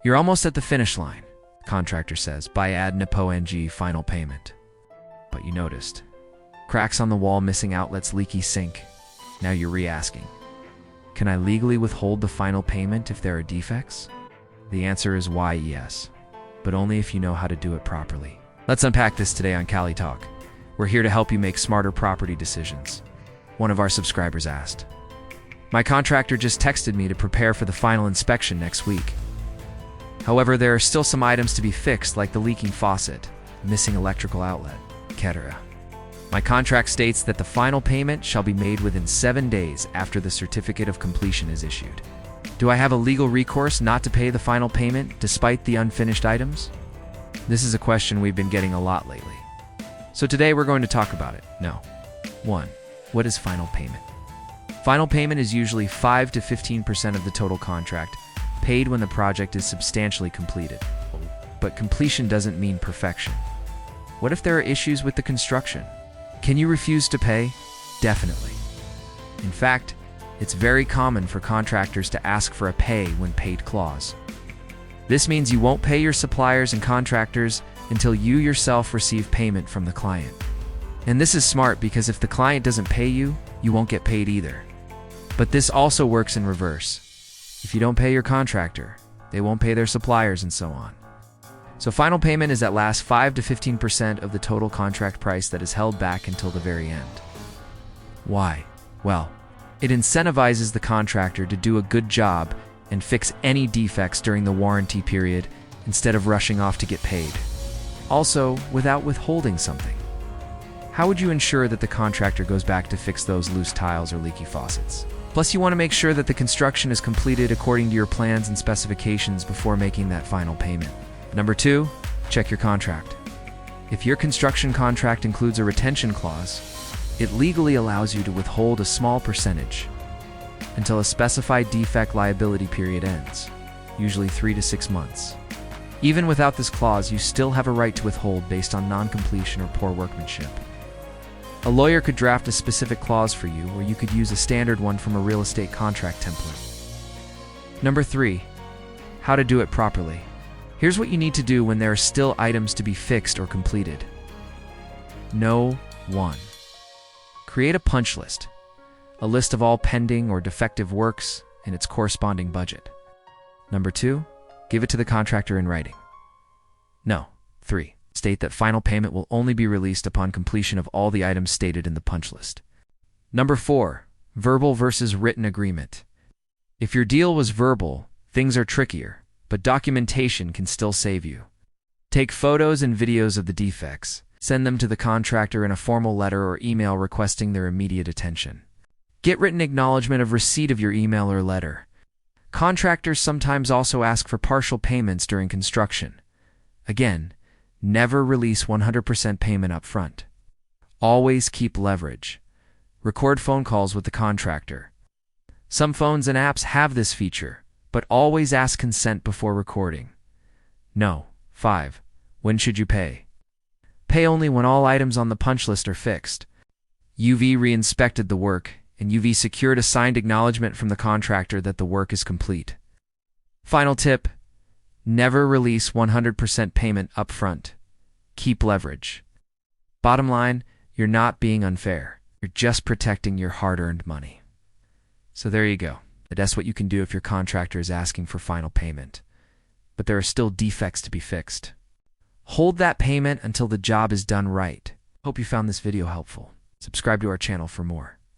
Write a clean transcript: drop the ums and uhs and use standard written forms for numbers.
You're almost at the finish line, the contractor says, Bayaran ng final payment. But you noticed. Cracks on the wall, missing outlets, leaky sink. Now you're re-asking, can I legally withhold the final payment if there are defects? The answer is why yes, but only if you know how to do it properly. Let's unpack this today on Kalye Talk. We're here to help you make smarter property decisions. One of our subscribers asked, my contractor just texted me to prepare for the final inspection next week. However, there are still some items to be fixed, like the leaking faucet, missing electrical outlet, etc. My contract states that the final payment shall be made within 7 days after the certificate of completion is issued. Do I have a legal recourse not to pay the final payment despite the unfinished items? This is a question we've been getting a lot lately. So today we're going to talk about it. 1. What is final payment? Final payment is usually 5 to 15% of the total contract, paid when the project is substantially completed. But completion doesn't mean perfection. What if there are issues with the construction? Can you refuse to pay? Definitely. In fact, it's very common for contractors to ask for a pay when paid clause. This means you won't pay your suppliers and contractors until you yourself receive payment from the client. And this is smart because if the client doesn't pay you, you won't get paid either. But this also works in reverse. If you don't pay your contractor, they won't pay their suppliers and so on. So final payment is at last 5 to 15% of the total contract price that is held back until the very end. Why? Well, it incentivizes the contractor to do a good job and fix any defects during the warranty period instead of rushing off to get paid. Also, without withholding something. How would you ensure that the contractor goes back to fix those loose tiles or leaky faucets? Plus, you want to make sure that the construction is completed according to your plans and specifications before making that final payment. 2, check your contract. If your construction contract includes a retention clause, it legally allows you to withhold a small percentage until a specified defect liability period ends, usually 3 to 6 months. Even without this clause, you still have a right to withhold based on non-completion or poor workmanship. A lawyer could draft a specific clause for you, or you could use a standard one from a real estate contract template. 3, how to do it properly. Here's what you need to do when there are still items to be fixed or completed. 1. Create a punch list, a list of all pending or defective works and its corresponding budget. 2, give it to the contractor in writing. 3, state that final payment will only be released upon completion of all the items stated in the punch list. 4, verbal versus written agreement. If your deal was verbal, things are trickier, but documentation can still save you. Take photos and videos of the defects. Send them to the contractor in a formal letter or email requesting their immediate attention. Get written acknowledgement of receipt of your email or letter. Contractors sometimes also ask for partial payments during construction. Again, never release 100% payment up front. Always keep leverage. Record phone calls with the contractor. Some phones and apps have this feature, but always ask consent before recording. 5, when should you pay? Pay only when all items on the punch list are fixed. UV re-inspected the work, and UV secured a signed acknowledgement from the contractor that the work is complete. Final tip, never release 100% payment up front. Keep leverage. Bottom line, you're not being unfair. You're just protecting your hard-earned money. So there you go. That's what you can do if your contractor is asking for final payment. But there are still defects to be fixed. Hold that payment until the job is done right. Hope you found this video helpful. Subscribe to our channel for more.